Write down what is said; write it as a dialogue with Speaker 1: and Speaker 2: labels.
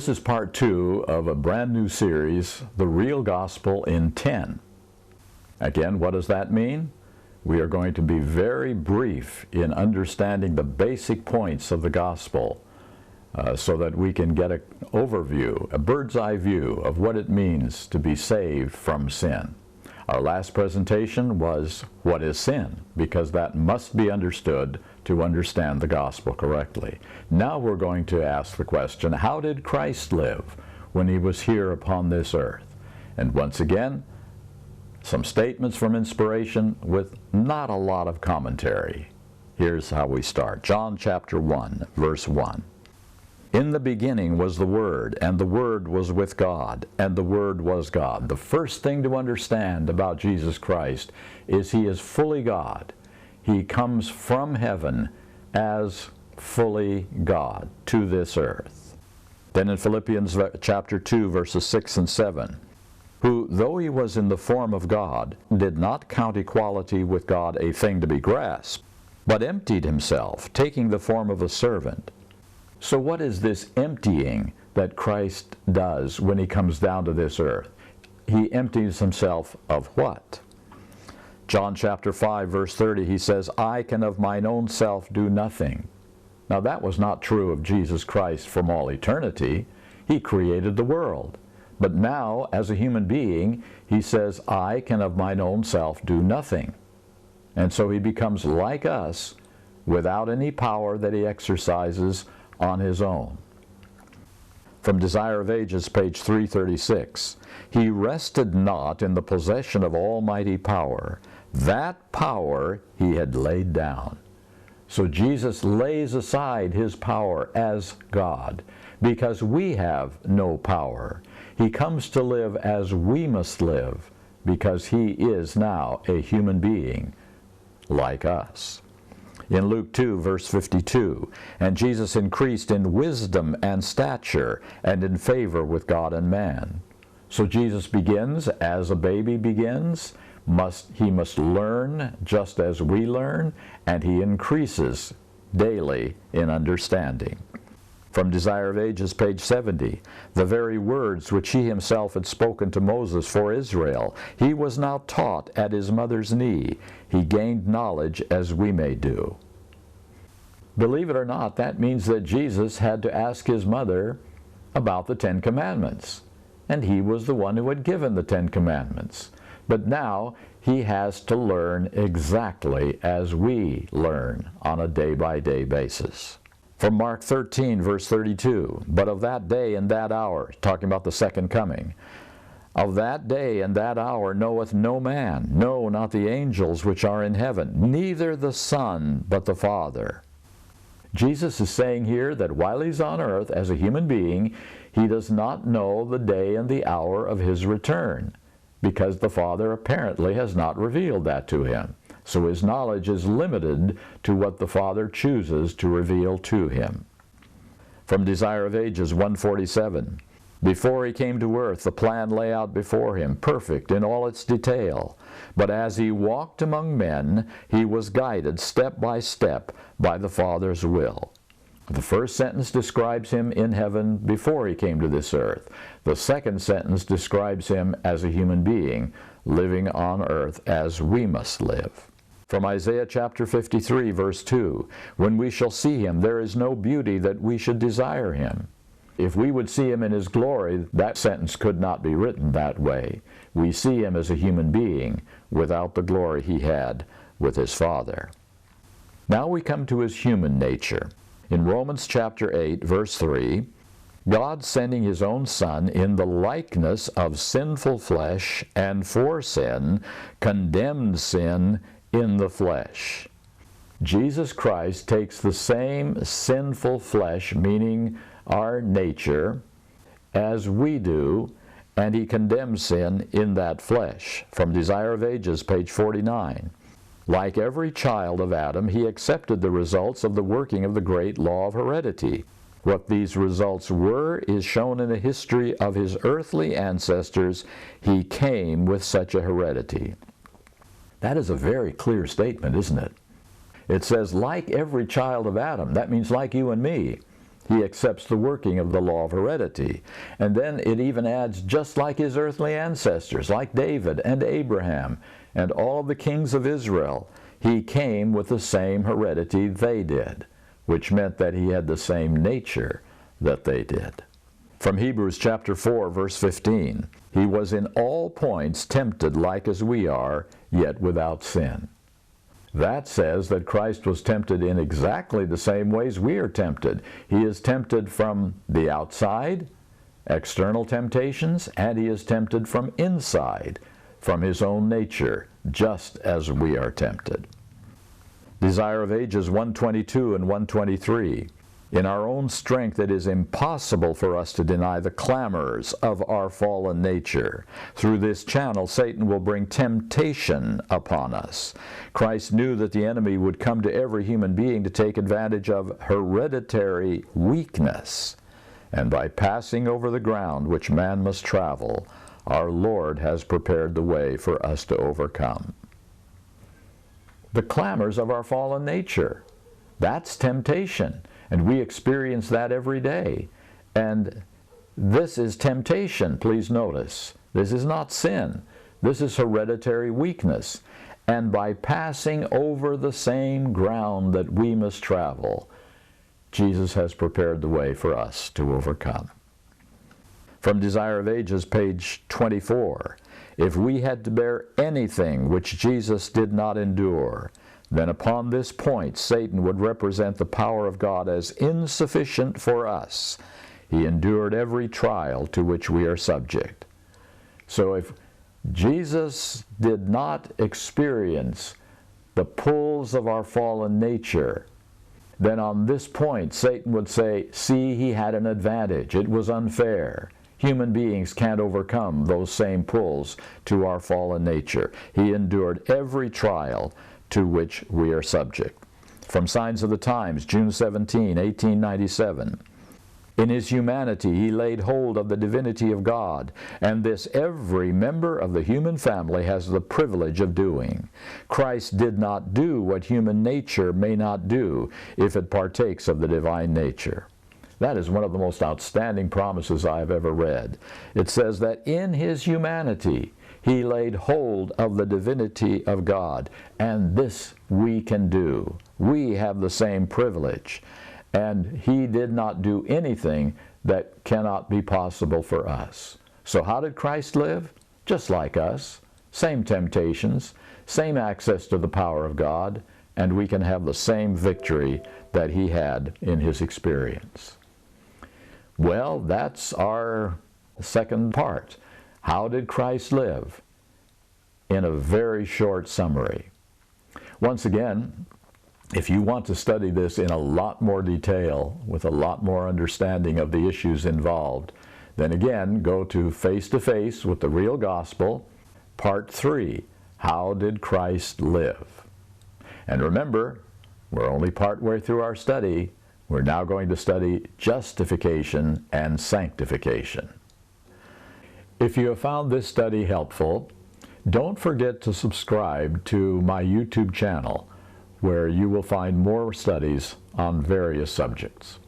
Speaker 1: This is part 2 of a brand new series, The Real Gospel in 10. Again, what does that mean? We are going to be very brief in understanding the basic points of the gospel so that we can get an overview, a bird's eye view of what it means to be saved from sin. Our last presentation was, what is sin? Because that must be understood to understand the gospel correctly. Now we're going to ask the question, how did Christ live when he was here upon this earth? And once again, some statements from inspiration with not a lot of commentary. Here's how we start. John chapter 1, verse 1. In the beginning was the Word, and the Word was with God, and the Word was God. The first thing to understand about Jesus Christ is he is fully God. He comes from heaven as fully God to this earth. Then in Philippians chapter 2, verses 6 and 7, who, though he was in the form of God, did not count equality with God a thing to be grasped, but emptied himself, taking the form of a servant. So what is this emptying that Christ does when he comes down to this earth? He empties himself of what? John chapter 5, verse 30, he says, I can of mine own self do nothing. Now that was not true of Jesus Christ from all eternity. He created the world. But now, as a human being, he says, I can of mine own self do nothing. And so he becomes like us without any power that he exercises on his own. From Desire of Ages, page 336, he rested not in the possession of almighty power. That power he had laid down. So Jesus lays aside his power as God because we have no power. He comes to live as we must live because he is now a human being like us. In Luke 2, verse 52, and Jesus increased in wisdom and stature and in favor with God and man. So Jesus begins as a baby begins. He must learn just as we learn, and he increases daily in understanding. From Desire of Ages, page 70, the very words which he himself had spoken to Moses for Israel, he was now taught at his mother's knee. He gained knowledge as we may do. Believe it or not, that means that Jesus had to ask his mother about the 10 Commandments. And he was the one who had given the 10 Commandments. But now he has to learn exactly as we learn on a day-by-day basis. From Mark 13, verse 32, but of that day and that hour, talking about the second coming, of that day and that hour knoweth no man, no, not the angels which are in heaven, neither the Son, but the Father. Jesus is saying here that while he's on earth as a human being, he does not know the day and the hour of his return, because the Father apparently has not revealed that to him. So his knowledge is limited to what the Father chooses to reveal to him. From Desire of Ages 147, before he came to earth, the plan lay out before him, perfect in all its detail. But as he walked among men, he was guided step by step by the Father's will. The first sentence describes him in heaven before he came to this earth. The second sentence describes him as a human being, living on earth as we must live. From Isaiah chapter 53, verse 2, when we shall see him, there is no beauty that we should desire him. If we would see him in his glory, that sentence could not be written that way. We see him as a human being without the glory he had with his Father. Now we come to his human nature. In Romans chapter 8, verse 3, God sending his own Son in the likeness of sinful flesh, and for sin, condemned sin in the flesh. Jesus Christ takes the same sinful flesh, meaning our nature, as we do, and he condemns sin in that flesh. From Desire of Ages, page 49. Like every child of Adam, he accepted the results of the working of the great law of heredity. What these results were is shown in the history of his earthly ancestors. He came with such a heredity. That is a very clear statement, isn't it? It says, like every child of Adam. That means like you and me. He accepts the working of the law of heredity. And then it even adds, just like his earthly ancestors, like David and Abraham and all of the kings of Israel, he came with the same heredity they did, which meant that he had the same nature that they did. From Hebrews chapter 4, verse 15, he was in all points tempted like as we are, yet without sin. That says that Christ was tempted in exactly the same ways we are tempted. He is tempted from the outside, external temptations, and he is tempted from inside, from his own nature, just as we are tempted. Desire of Ages 122 and 123. In our own strength it is impossible for us to deny the clamors of our fallen nature. Through this channel Satan will bring temptation upon us. Christ knew that the enemy would come to every human being to take advantage of hereditary weakness. And by passing over the ground which man must travel, our Lord has prepared the way for us to overcome. The clamors of our fallen nature, that's temptation. And we experience that every day. And this is temptation, please notice. This is not sin. This is hereditary weakness. And by passing over the same ground that we must travel, Jesus has prepared the way for us to overcome. From Desire of Ages, page 24, if we had to bear anything which Jesus did not endure, then upon this point Satan would represent the power of God as insufficient for us. He endured every trial to which we are subject. So if Jesus did not experience the pulls of our fallen nature, then on this point Satan would say, see, he had an advantage. It was unfair. Human beings can't overcome those same pulls to our fallen nature. He endured every trial to which we are subject. From Signs of the Times, June 17, 1897. In his humanity he laid hold of the divinity of God, and this every member of the human family has the privilege of doing. Christ did not do what human nature may not do if it partakes of the divine nature. That is one of the most outstanding promises I have ever read. It says that in his humanity he laid hold of the divinity of God, and this we can do. We have the same privilege, and he did not do anything that cannot be possible for us. So how did Christ live? Just like us. Same temptations, same access to the power of God, and we can have the same victory that he had in his experience. Well, that's our second part. How did Christ live? In a very short summary. Once again, if you want to study this in a lot more detail, with a lot more understanding of the issues involved, then again, go to Face with the Real Gospel, Part 3, How Did Christ Live? And remember, we're only partway through our study. We're now going to study justification and sanctification. If you have found this study helpful, don't forget to subscribe to my YouTube channel, where you will find more studies on various subjects.